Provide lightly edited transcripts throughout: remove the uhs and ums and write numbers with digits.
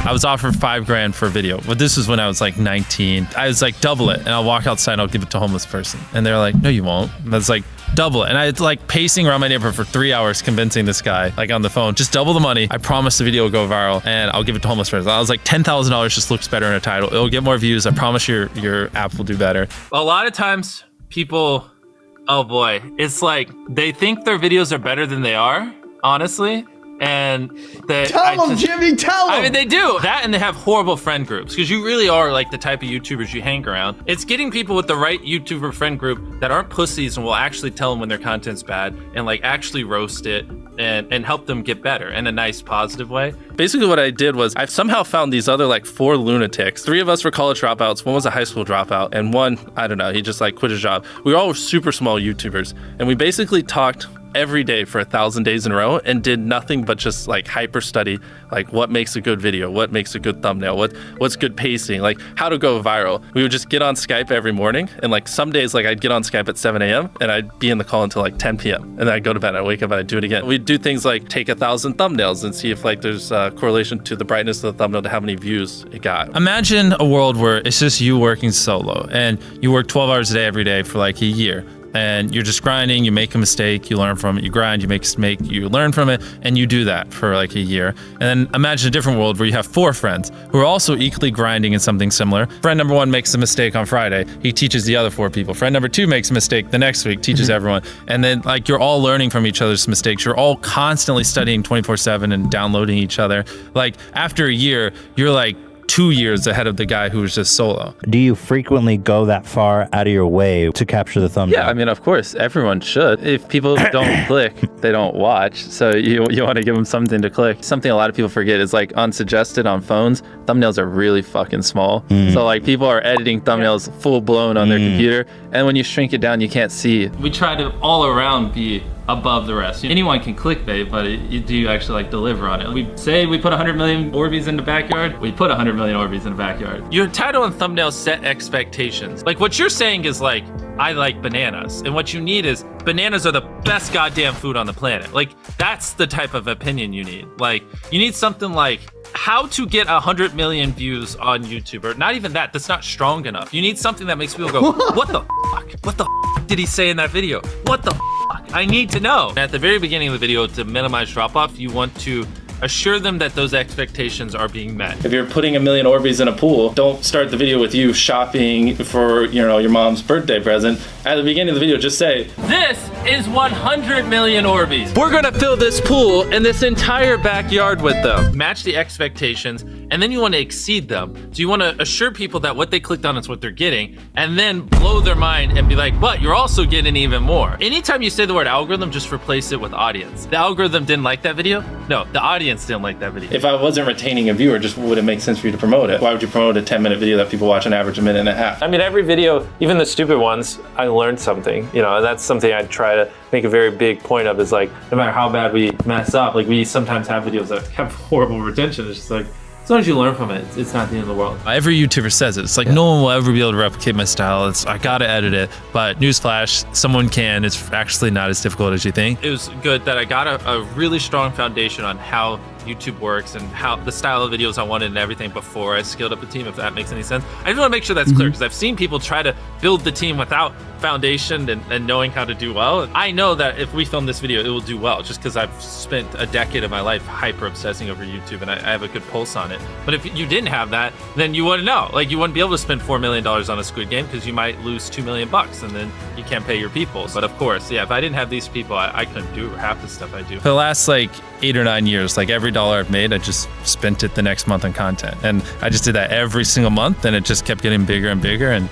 I was offered $5,000 for a video, but this was when I was like 19. I was like, double it, and I'll walk outside and I'll give it to a homeless person. And they're like, no, you won't. And I was like, double it. And I was like pacing around my neighborhood for 3 hours convincing this guy, like on the phone, just double the money. I promise the video will go viral and I'll give it to homeless person. I was like, $10,000 just looks better in a title. It'll get more views. I promise your app will do better. A lot of times people, oh boy, it's like they think their videos are better than they are, honestly. And tell them, Jimmy, tell them. I mean, they do that, and they have horrible friend groups because you really are like the type of YouTubers you hang around. It's getting people with the right YouTuber friend group that aren't pussies and will actually tell them when their content's bad and like actually roast it and help them get better in a nice, positive way. Basically what I did was I've somehow found these other like 4 lunatics. 3 of us were college dropouts. One was a high school dropout, and one, I don't know, he just like quit his job. We all were super small YouTubers, and we basically talked every day for 1,000 days in a row and did nothing but just like hyper study, like what makes a good video, what makes a good thumbnail, what's good pacing, like how to go viral. We would just get on Skype every morning, and like some days like I'd get on Skype at 7 a.m. and I'd be in the call until like 10 p.m. and then I'd go to bed, I'd wake up and I'd do it again. We'd do things like take 1,000 thumbnails and see if like there's a correlation to the brightness of the thumbnail to how many views it got. Imagine a world where it's just you working solo and you work 12 hours a day every day for like a year. And you're just grinding, you make a mistake, you learn from it, you grind, you make a mistake, you learn from it, and you do that for like a year. And then imagine a different world where you have 4 friends who are also equally grinding in something similar. Friend number 1 makes a mistake on Friday, he teaches the other 4 people. Friend number 2 makes a mistake the next week, teaches everyone. And then like you're all learning from each other's mistakes. You're all constantly studying 24/7 and downloading each other. Like after a year, you're like 2 years ahead of the guy who was just solo. Do you frequently go that far out of your way to capture the thumbnail? Yeah, I mean, of course, everyone should. If people don't click, they don't watch. So you want to give them something to click. Something a lot of people forget is like unsuggested on phones, thumbnails are really fucking small. So like people are editing thumbnails full blown on their computer, and when you shrink it down, you can't see. We try to all around be above the rest. Anyone can clickbait, but do you actually like deliver on it? We say we put 100 million Orbeez in the backyard, we put 100 million Orbeez in the backyard. Your title and thumbnail set expectations. Like what you're saying is like, I like bananas. And what you need is bananas are the best goddamn food on the planet. Like that's the type of opinion you need. Like you need something like how to get 100 million views on YouTube, or not even that, that's not strong enough. You need something that makes people go, what the fuck? What the fuck did he say in that video? What the fuck? I need to know. At the very beginning of the video, to minimize drop-off, you want to assure them that those expectations are being met. If you're putting 1 million Orbeez in a pool, don't start the video with you shopping for, you know, your mom's birthday present. At the beginning of the video, just say, this is 100 million Orbeez. We're gonna fill this pool and this entire backyard with them. Match the expectations, and then you want to exceed them. So you want to assure people that what they clicked on is what they're getting, and then blow their mind and be like, but you're also getting even more. Anytime you say the word algorithm, just replace it with audience. The algorithm didn't like that video? No, the audience didn't like that video. If I wasn't retaining a viewer, just would it make sense for you to promote it? Why would you promote a 10-minute video that people watch on average a minute and a half? I mean, every video, even the stupid ones, I learned something, you know, and that's something I try to make a very big point of, is like, no matter how bad we mess up, like we sometimes have videos that have horrible retention. It's just like, as long as you learn from it, it's not the end of the world. Every YouTuber says it. It's like no one will ever be able to replicate my style. I gotta edit it, but newsflash, someone can. It's actually not as difficult as you think. It was good that I got a really strong foundation on how YouTube works and how the style of videos I wanted and everything before I scaled up the team, if that makes any sense. I just want to make sure that's clear, because I've seen people try to build the team without foundation and knowing how to do well. I know that if we film this video, it will do well, just because I've spent a decade of my life hyper obsessing over YouTube and I have a good pulse on it. But if you didn't have that, then you wouldn't know. Like you wouldn't be able to spend $4 million on a Squid Game, because you might lose $2 million and then you can't pay your people. But of course, yeah, if I didn't have these people, I couldn't do half the stuff I do. For the last like 8 or 9 years, like every dollar I've made, I just spent it the next month on content. And I just did that every single month, and it just kept getting bigger and bigger, and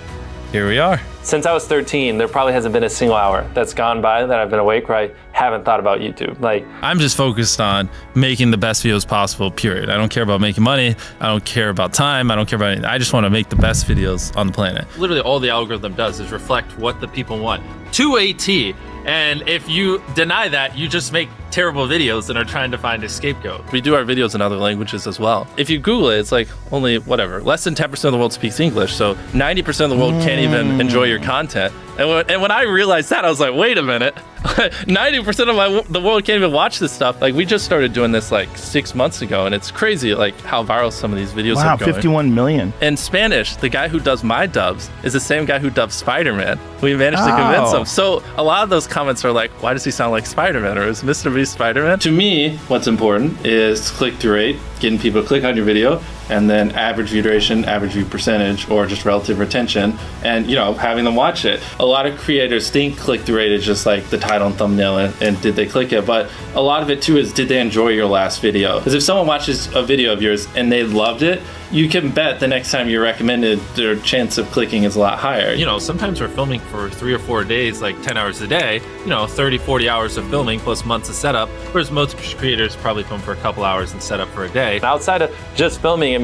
here we are. Since I was 13, there probably hasn't been a single hour that's gone by that I've been awake where I haven't thought about YouTube. Like, I'm just focused on making the best videos possible, period. I don't care about making money. I don't care about time. I don't care about anything. I just want to make the best videos on the planet. Literally all the algorithm does is reflect what the people want to a T. And if you deny that, you just make terrible videos and are trying to find a scapegoat. We do our videos in other languages as well. If you Google it, it's like only whatever, less than 10% of the world speaks English. So 90% of the world can't even enjoy your content. And when I realized that, I was like, wait a minute, 90% of the world can't even watch this stuff. Like, we just started doing this like 6 months ago, and it's crazy like how viral some of these videos Wow, are going. 51 million. In Spanish, the guy who does my dubs is the same guy who dubbed Spider-Man. We managed to convince him. So a lot of those comments are like, why does he sound like Spider-Man? Or is MrBeast Spider-Man? To me, what's important is click-through rate, getting people to click on your video, and then average view duration, average view percentage, or just relative retention, and having them watch it. A lot of creators think click-through rate is just like the title and thumbnail and did they click it, but a lot of it too is did they enjoy your last video? Because if someone watches a video of yours and they loved it, you can bet the next time you're recommended, their chance of clicking is a lot higher. Sometimes we're filming for 3 or 4 days, like 10 hours a day, 30, 40 hours of filming plus months of setup, whereas most creators probably film for a couple hours and set up for a day. Outside of just filming,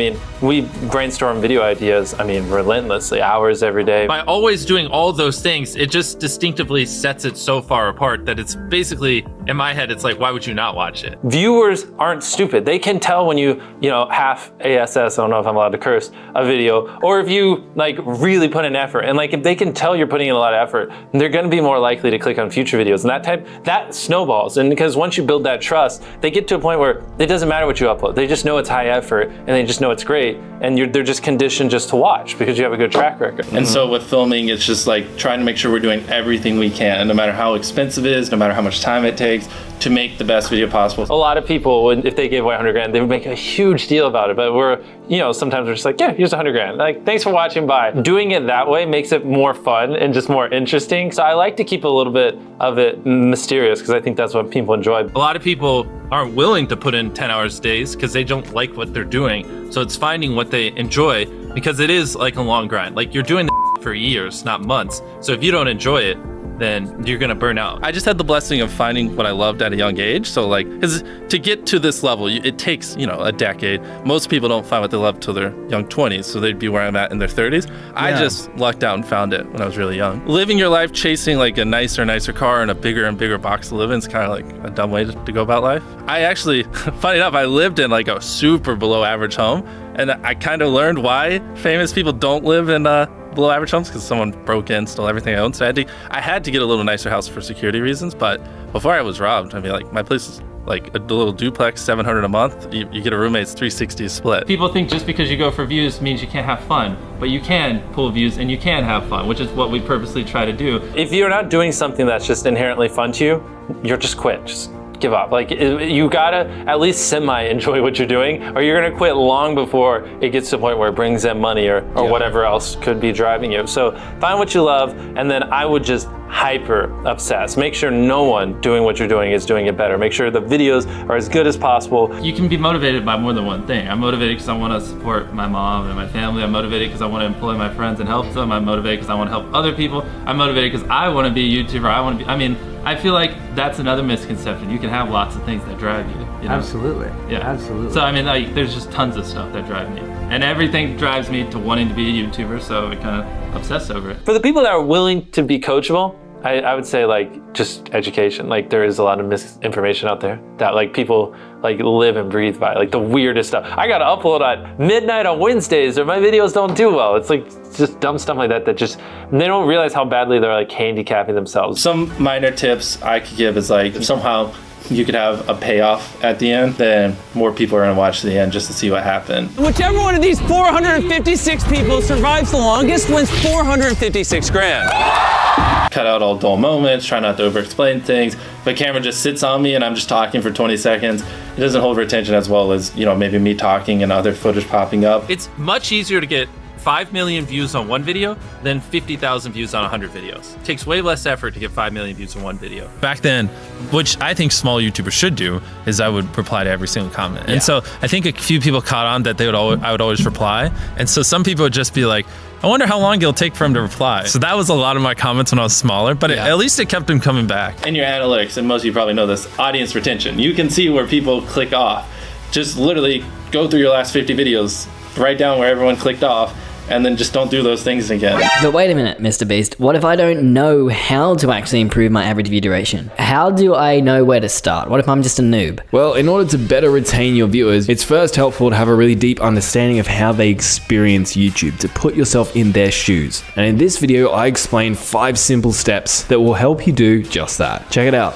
we brainstorm video ideas, relentlessly, hours every day. By always doing all those things, it just distinctively sets it so far apart that it's basically, in my head, it's like, why would you not watch it? Viewers aren't stupid. They can tell when you half ASS, I don't know if I'm allowed to curse, a video, or if you really put in effort. And if they can tell you're putting in a lot of effort, they're gonna be more likely to click on future videos. And that snowballs. And because once you build that trust, they get to a point where it doesn't matter what you upload. They just know it's high effort and they just know it's great. And they're just conditioned just to watch because you have a good track record. And so with filming, it's just trying to make sure we're doing everything we can, no matter how expensive it is, no matter how much time it takes, to make the best video possible. A lot of people, if they gave away 100 grand, they would make a huge deal about it. But sometimes we're just like, yeah, here's 100 grand. Thanks for watching, bye. Doing it that way makes it more fun and just more interesting. So I like to keep a little bit of it mysterious because I think that's what people enjoy. A lot of people aren't willing to put in 10 hours days because they don't like what they're doing. So it's finding what they enjoy, because it is like a long grind. You're doing for years, not months. So if you don't enjoy it, then you're gonna burn out. I just had the blessing of finding what I loved at a young age. So because to get to this level, it takes, a decade. Most people don't find what they love till their young 20s. So they'd be where I'm at in their 30s. I just lucked out and found it when I was really young. Living your life chasing a nicer car and a bigger and bigger box to live in is kind of a dumb way to go about life. I actually, funny enough, I lived in a super below average home. And I kind of learned why famous people don't live in below average homes, because someone broke in, stole everything I owned. So I had to get a little nicer house for security reasons. But before I was robbed, my place is a little duplex, $700 a month. You get a roommate's $360 split. People think just because you go for views means you can't have fun, but you can pull views and you can have fun, which is what we purposely try to do. If you're not doing something that's just inherently fun to you, you're just quit. Just give up. You gotta at least semi-enjoy what you're doing, or you're gonna quit long before it gets to a point where it brings in money or whatever else could be driving you. So find what you love, and then I would just hyper obsess. Make sure no one doing what you're doing is doing it better. Make sure the videos are as good as possible. You can be motivated by more than one thing. I'm motivated because I want to support my mom and my family. I'm motivated because I want to employ my friends and help them. I'm motivated because I want to help other people. I'm motivated because I want to be a YouTuber. I feel like that's another misconception. You can have lots of things that drive you. Absolutely. Yeah. Absolutely. So there's just tons of stuff that drive me. And everything drives me to wanting to be a YouTuber, so I kind of obsess over it. For the people that are willing to be coachable, I would say just education. There is a lot of misinformation out there that people live and breathe by, the weirdest stuff. I gotta upload at midnight on Wednesdays or my videos don't do well. It's just dumb stuff like that just, they don't realize how badly they're handicapping themselves. Some minor tips I could give is if somehow you could have a payoff at the end, then more people are gonna watch the end just to see what happened. Whichever one of these 456 people survives the longest wins 456 grand. Cut out all dull moments, try not to over-explain things. If a camera just sits on me and I'm just talking for 20 seconds, it doesn't hold retention as well as, maybe me talking and other footage popping up. It's much easier to get 5 million views on one video than 50,000 views on 100 videos. It takes way less effort to get 5 million views on one video. Back then, which I think small YouTubers should do, is I would reply to every single comment. And so I think a few people caught on that I would always reply. And so some people would just be like, I wonder how long it'll take for him to reply. So that was a lot of my comments when I was smaller, but at least it kept him coming back. In your analytics, and most of you probably know this, audience retention. You can see where people click off. Just literally go through your last 50 videos, write down where everyone clicked off, and then just don't do those things again. But wait a minute, MrBeast. What if I don't know how to actually improve my average view duration? How do I know where to start? What if I'm just a noob? Well, in order to better retain your viewers, it's first helpful to have a really deep understanding of how they experience YouTube, to put yourself in their shoes. And in this video, I explain 5 simple steps that will help you do just that. Check it out.